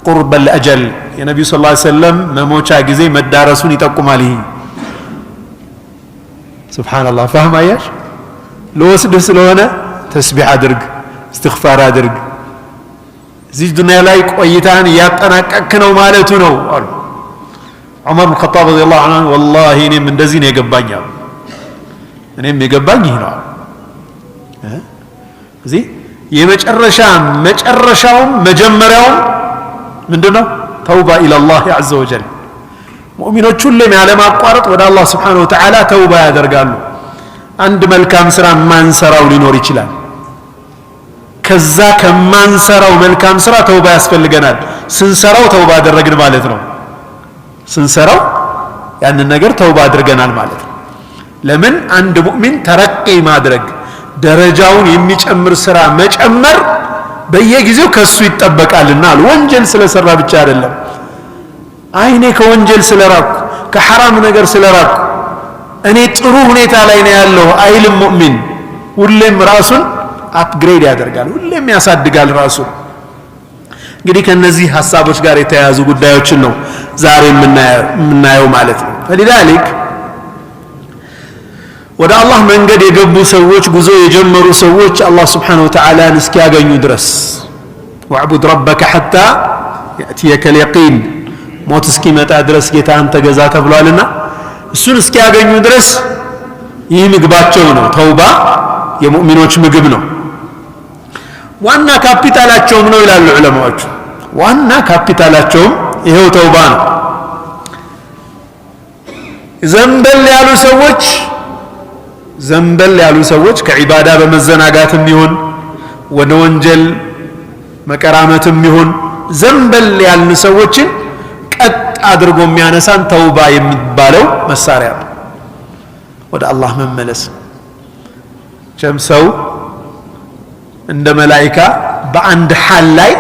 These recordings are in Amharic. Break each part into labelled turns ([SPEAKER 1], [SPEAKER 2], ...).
[SPEAKER 1] قرب الأجل يا نبي صلى الله عليه وسلم مموچا ጊዜ መዳረሱን ይጠቁማል ይሄ سبحان الله فهم ايش لوسد ስለሆነ ተስቢህ አድርግ استغفار አድርግ እዚህ ዱንያ ላይ ቆይታን ያጠናቀቅክ ነው ማለቱ ነው አሉ ዑመር ኢብኑ ኸጣብ ረዲየላሁ ዐንሁ والله እኔም እንደዚህ ነው የገባኝ አሉ እኔም የገባኝ ይሄ ነው እዚህ መጨረሻው መጀመሪያው ምንድነው ተውባ ኢላላህ عز وجل ሙእሚኖች ሁሌም ያለ ማቋረጥ ወደ አላህ Subhanahu Wa Ta'ala ተውባ ያደርጋሉ አንድ መልካም ስራ ማንሰራው ሊኖር ይችላል ከዛ ከማንሰራው መልካም ስራ ተውባ ያስፈልገናል ስንሰራው ተውባ አደረግን ማለት ነው ስንሰራው ያንን ነገር ተውባ አድርገናል ማለት ነው ለምን አንድ ሙእሚን ተረቂ ማድረግ ደረጃውን የሚጨምር ስራ መጨመር በየጊዜው ከሱ ይጠበቃልና ወንጀል ስለሰራ ብቻ አይደለም አይኔ ከወንጀል ስለራኩ ከሐራም ነገር ስለራኩ እኔ ጥሩ ሁኔታ ላይ ነው ያለው አይልም ሙእሚን ሁሌም ራሱን አፕግሬድ ያደርጋል ሁሌም ያሳድጋል ራሱን እንግዲህ ከነዚህ ሐሳቦች ጋር የተያያዙ ጉዳዮችን ነው ዛሬ የምናየው ማለት ነው فلذلك ወደ አላህ መንገድ የገቡ ሰዎች ጉዞ የጀመሩ ሰዎች አላህ Subhanahu Wa Ta'ala እስኪያገኙ ድረስ ወዕቡድ ረበከ حتى يأتيك اليقين ሞት እስኪመጣ ድረስ ጌታን ተገዛ ተብሏልና እሱን እስኪያገኙ ድረስ ይህ ምግባቸው ነው ተውባ የሙእሚኖች ምግብ ነው ዋና ካፒታላቸው ነው ይላሉ ዑለማዎቹ ዋና ካፒታላቸው ይሄው ተውባ ነው ዘንበል ያሉ ሰዎች ከዒባዳ በመዘናጋትም ይሁን ወደ ወንጀል መቀራመትም ይሁን ዘንበል ያሉ ሰዎችን ቀጥ አድርጎ የሚያነሳን ተውባ የሚባለው መሳሪያ ነው ወደ አላህ መመለስ ጀምሰው እንደ መላእክት በአንድ ሐል ላይ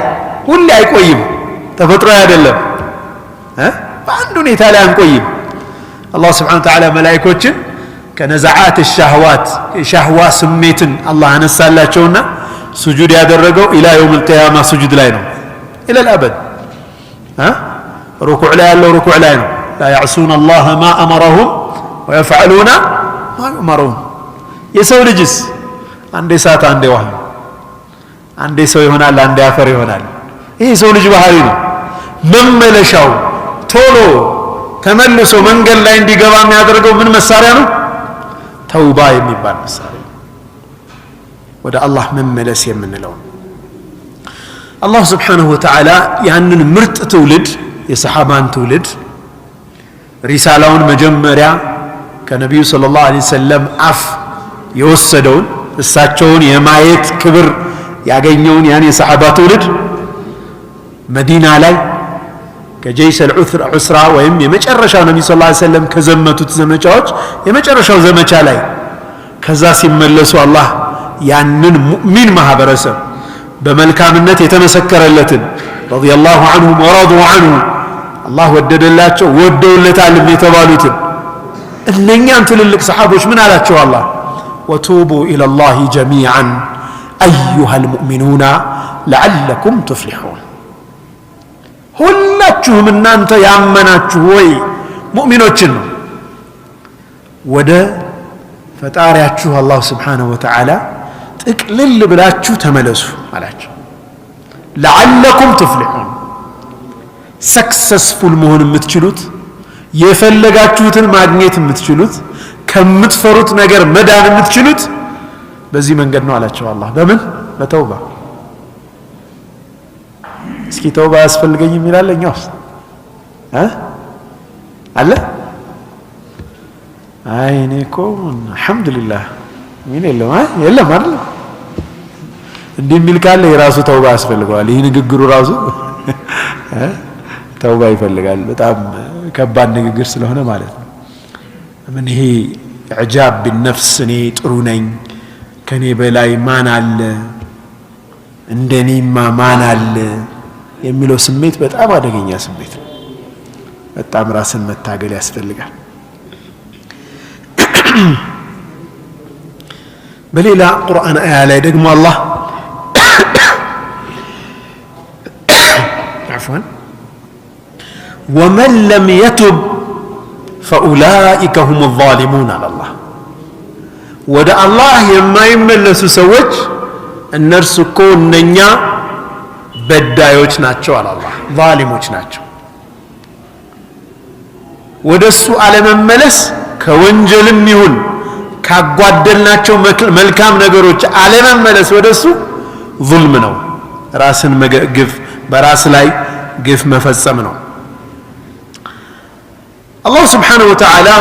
[SPEAKER 1] ሁሌ አይቆይም ተፈጥሮ አይደለም በአንድ ሁኔታ ላይ አንቆይም አላህ Subhanahu Wa Ta'ala መላእክቶችን ከነዛዓት الشهوات የሻህዋ ስሜትን አላህ አነሳላቸውና ስጁድ ያደረገው ኢላ يوم القيامه ስጁድ ላይ ነው الى الابد ركوع لا يالله ركوع لا لا يعصون الله ما امرهم ويفعلون ما يؤمرون የሰው ልጅስ አንዴ ሰዓት አንዴ ውሃ አንዴ ሰው ይሆናል አንዴ አፈር ይሆናል ይሄ ሰው ልጅ ባህሪ ነው መመለሻው ቶሎ ተመልሶ መንገድ ላይ እንዲገባ የሚያደርገው ምን መሳሪያ ነው ተውባ የሚባል መሳሪያ ወደ አላህ መመለስ የምንለው አላህ Subhanahu Wa Ta'ala ያንን ምርጥ ትውልድ የሰሃባን ትውልድ ሪሳላውን መጀመሪያ ከነብዩ ሰለላሁ ዐለይሂ ወሰለም አፍ የወሰደውን እሳቸውን የማየት ክብር ያገኘውን ያን የሰሃባ ትውልድ መዲና ላይ ከጀይሽ الዑስራ ወይም የመጨረሻው ነብዩ ሰለላሁ ዐለይሂ ወሰለም ከዘመቱት ዘመቻዎች የመጨረሻው ዘመቻ ላይ ከዛ ሲመለሱ አላህ ያንን ሙእሚን ማህበረሰብ በመልካምነት የተመሰከረለትን ረዲየላሁ ዐንሁ ወረዱ ዐንሁ አላህ ወደደላቸው ወደውለታል የተባሉትን እነኛን ትልልቅ ሰሃቦች ምን አላቸው አላህ ወቱቡ ኢለላሂ ጀሚዓን أيها المؤمنون لعلكم تفلحون ሁላችሁም እናንተ ያመናችሁ ወይ ሙእሚኖችን ወደ ፈጣሪያችሁ አላህ Subhanahu Wa Ta'ala ጥቅልል ብላችሁ ተመለሱ አላችሁ لعلكم تفلحون ሰክሰስፉል መሆን የምትችሉት የፈለጋችሁትን ማግኘት የምትችሉት ከምትፈሩት ነገር መዳን የምትችሉት በዚህ መንገድ ነው አላቸው አላህ በምን በተውባ እስኪ ተውባ ያስፈልገኝም ይላል እኛውስ አለ አይኔኮ አልহামዱሊላህ ምን የለም አይደል እንዲህ ሚል ካለ የራሱ ተውባ ያስፈልገዋል ይሄ ንግግሩ ራሱ ተውባ ይፈልጋል በጣም ከባድ ንግግር ስለሆነ ማለት ነው ምን ይሄ ኢዕጃብ بالنفس እኔ ጥሩ ነኝ ከኔ በላይ ማን አለ እንደኔማ ማን አለ የሚለው ስሜት በጣም አደገኛ ስሜት ነው በጣም ራስን መታገል ያስፈልጋል በሌላ ቁርአን አያ ላይ ደግሞ አላህ عفوا ومن لم يتب فأولئك هم الظالمون على الله ወደ አላህ የማይመለሱ ሰዎች እነርሱ እኮ እነኛ በዳዮች ናቸው አለ አላህ ዛሊሞች ናቸው ወደሱ አለመመለስ ከወንጀልም ይሁን ካጓደልናቸው መልካም ነገሮች አለመመለስ ወደሱ ዙልም ነው ራስን መግፍ በራስ ላይ ግፍ መፈጸም ነው አላህ Subhanahu Wa Ta'ala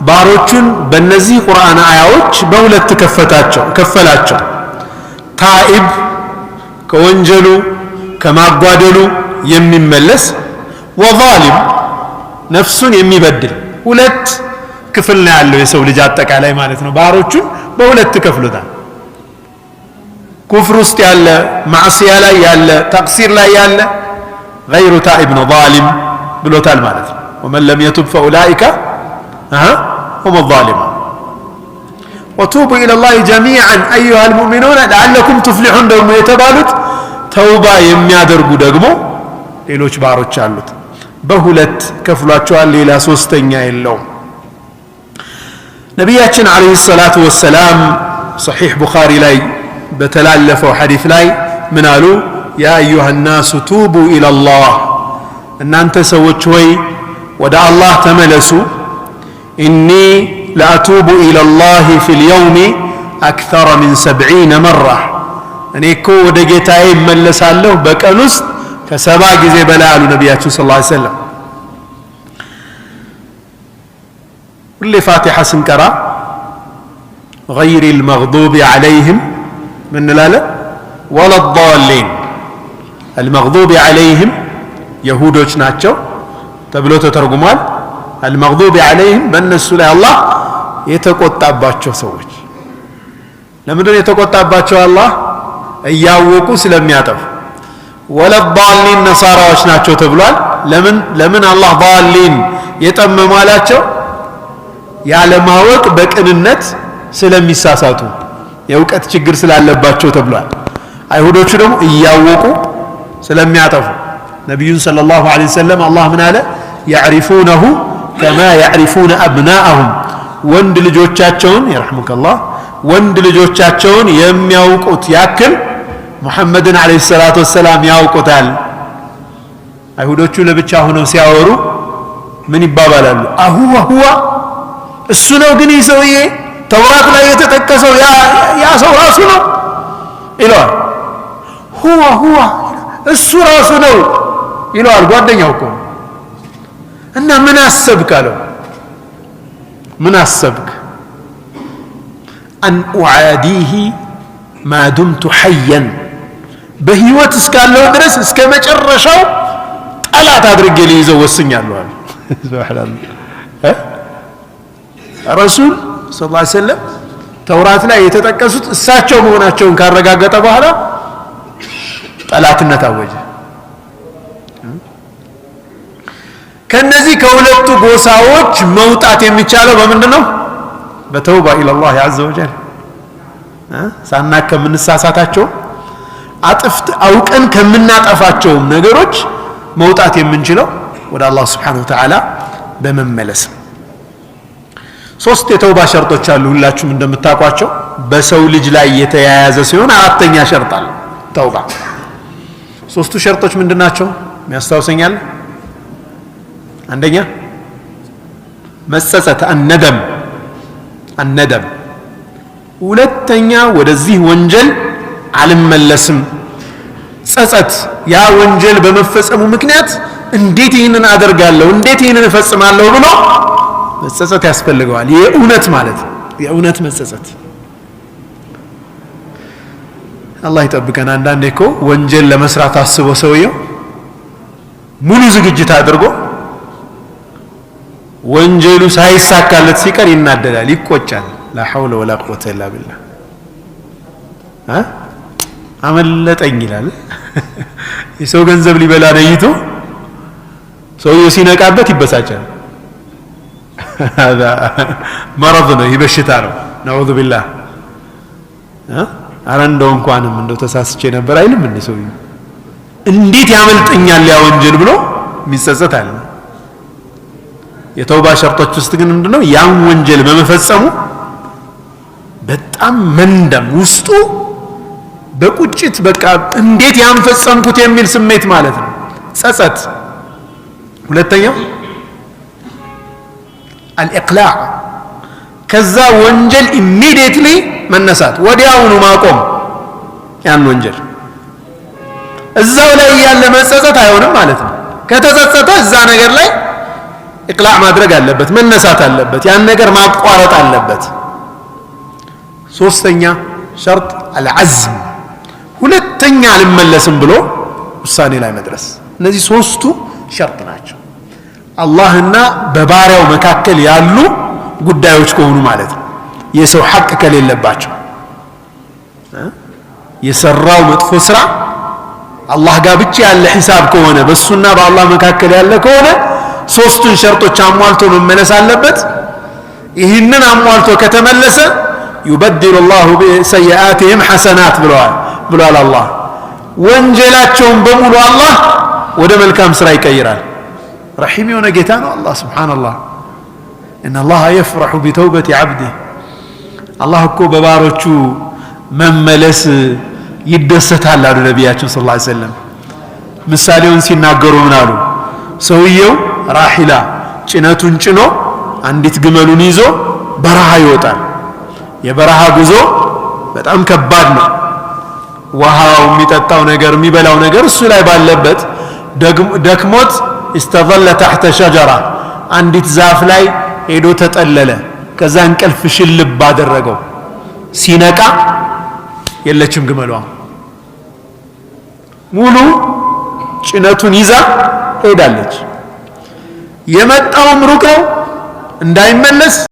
[SPEAKER 1] ባሮቹን በእነዚህ ቁርአን አያዎች በሁለት ከፈላቸው ታኢብ ከወንጀሉ ከማጓደሉ የሚመለስ ወዛሊም ነፍሱን የሚበድል ሁለት ክፍል ነው ያለው የሰው ልጅ አጠቃላይ ማለት ነው ባሮቹን በሁለት ከፍሉታል ኩፍር ውስጥ ያለ ማዕሲያ ላይ ያለ ተቅሲር ላይ ያለ غير تائب ظالم ብሎታል ማለት ነው ومن لم يتب فاولئك هم الظالمون وتوبوا الى الله جميعا ايها المؤمنون لعلكم تفلحون ደግሞ የተባሉት ተውባ የሚያደርጉ ደግሞ ሌሎች ባሮች አሉት በሁለት ከፍሏቸዋል ሌላ ሶስተኛ የለውም ነብያችን አለይሂ ሰላቱ ወሰላም صحيح ቡኻሪ ላይ በተላለፈው ሐዲስ ላይ ምን አሉ ያ አዩሃ الناس توبوا الى الله እናንተ ሰዎች ሆይ ወደ አላህ ተመለሱ إني لأتوب إلى الله في اليوم أكثر من 70 مرة أني كو ودقيتاي ملسالله بكنس كسبا جزي بلال نبياتي صلى الله عليه وسلم كل فاتحة سنكرا غير المغضوب عليهم من لا ولا الضالين المغضوب عليهم يهودوش ناتشو تبلو تترجمال المغضوب عليهم بالنسبة له الله يتقطعباቸው ሰዎች ለምንድን የተቆጣባቸው አላህ እያወቁ ስለሚያጠፉ ወለዳሊን ነሳራዎች ናቸው ተብሏል ለምን አላህ ዳሊን የጠመማላቸው ያለማወቅ በቅንነት ስለሚሳሳቱ የእውቀት ችግር ስላለባቸው ተብሏል አይሁዶቹ ደግሞ እያወቁ ስለሚያጠፉ ነብዩን ሰለላሁ ዐለይሂ ወሰለም አላህ ምን አለ يعرفونه كما يعرفون أبناءهم ወንድ ልጆቻቸውን يرحمك الله ወንድ ልጆቻቸውን የሚያውቁት ያክል ሙሐመድን አለይሂ ሰላቱ ወሰላም ያውቁታል አይሁዶቹ ለብቻ ሆነው ሲያወሩ ምን ይባባላሉ አሁዋ እሱ ነው ግን ይሰውዬ ተውራት ላይ የተጠቀሰው ያ ሰው ራሱ ነው ይላል ሁዋ እሱ ራሱ ነው ይላል ጓደኛው እኮ እና ምን አሰብክ አለው ምን አሰብክ አን ኡዓዲሂ ማ ዱምቱ ሐያን በህይወት እስካለሁ ድረስ እስከ መጨረሻው ጠላት አድርጌ ልይዘው ወስኛለሁ አለ ሱብሃንአላህ ረሱል ሰለላሁ ዐለይሂ ወሰለም ተውራት ላይ የተጠቀሱት እሳቸው መሆናቸውን ካረጋገጠ በኋላ ጠላትነት አወጀ ከነዚህ ከሁለቱ ጎሳዎች መውጣት የሚቻለው በምንድነው በተውባ ኢላላህ عز وجل ሳናከ ከምንሳሳታቸው አጥፍት አውቀን ከምናጠፋቸው ነገሮች መውጣት የምንችለው ወደ አላህ Subhanahu Wa Ta'ala በመመለስ ሶስት የተውባ ሸርጦች አሉ ሁላችሁም እንደምታውቋቸው በሰው ልጅ ላይ የተያያዘ ሲሆን አራተኛ ሸርጥ አለ ተውባ ሶስቱ ሸርጦች ምንድናቸው የሚያስታውሰኛል አንደኛ መጸጸት الندم ሁለተኛ ወደዚህ ወንጀል አልመለስም ጸጸት ያ ወንጀል በመፈጸሙ ምክንያት እንዴት ይሄንን አደርጋለሁ እንዴት ይሄንን እፈጽማለሁ ብሎ መጸጸት ያስፈልገዋል የእውነት ማለት የእውነት መጸጸት አላህ ይጠብቀን አንዳንዴ እኮ ወንጀል ለመስራት አስቦ ሰውየው ሙሉ ዝግጅት አድርጎ ወንጀሉ ሳይሳካለት ሲቀር ይናደዳል ይቆጫል لا حول ولا قوة إلا بالله አመለጠኝ ይላል የሰው ገንዘብ ሊበላ ነይቶ ሰውየው ሲነቃበት ይበሳጫል هذا مرض ነው ይበሽታ ነው نعوذ بالله አረ እንደው እንኳንም እንደው ተሳስቼ ነበር አይልም እንዴ ሰውየው እንዴት ያመልጠኛል ያ ወንጀል ብሎ የሚጸጸት አለ። የተውባ ሸርጦች ውስጥ ግን ምንድነው ያን ወንጀል በመፈጸሙ በጣም መንደም ውስጡ በቁጭት በቃ እንዴት ያንፈጸምኩት የሚል ስሜት ማለት ነው ጸጸት። ሁለተኛው አልኢቅላዕ ከዛ ወንጀል ኢሚዲየትሊ መነሳት ወዲያውኑ ማቆም ያን ወንጀል እዛው ላይ ያለ መጸጸት አይሆንም ማለት ነው። ከተጸጸተ እዛ ነገር ላይ ኢቅላዕ ማድረግ አለበት መነሳት አለበት ያን ነገር ማቋረጥ አለበት። ሶስተኛ ሸርጥ አልዓዝም ሁለተኛ አልመለስም ብሎ ውሳኔ ላይ መድረስ። እነዚህ ሶስቱ ሸርጥ ናቸው አላህና በባሪያው መካከል ያሉ ጉዳዮች ከሆኑ ማለት ነው። የሰው ሐቅ ከሌለባቸው የሰራው መጥፎ ስራ አላህ ጋር ብቻ ያለ ሂሳብ ከሆነ በሱና በአላህ መካከል ያለ ከሆነ ሶስቱን ሸርጦች አሟልቶ መመለስ አለበት። ይህንን አሟልቶ ከተመለሰ يبدل الله بسيئاتهم حسنات ብሏል አላህ ወንጀላቸውን በሙሉ አላህ ወደ መልካም ስራ ይቀይራል። ረሂም የሆነ ጌታ ነው አላህ ሱብሃንአላህ። ان الله يفرح بتوبة عبده አላህ እኮ በባሮቹ መመለስ ይደሰታል አሉ ነቢያችን ሰለላሁ ዐለይሂ ወሰለም። ምሳሌውን ሲናገሩ ምን አሉ? ሰውየው ራሂላ ጭነቱን ጭኖ አንዲት ግመሉን ይዞ በረሃ ይወጣል። የበረሃ ጉዞ በጣም ከባድ ነው። ውሃው የሚጠጣው ነገር የሚበላው ነገር እሱ ላይ ባለበት ደክሞት استظل تحت شجرة አንዲት ዛፍ ላይ ሄዶ ተጠለለ። ከዛ እንቅልፍ ሽልብ አደረገው። ሲነቃ የለችም ግመሏ። ሙሉ ጭነቱን ይዛ ሄዳለች። የመጣውም ሩቅ ነው እንዳይመለስ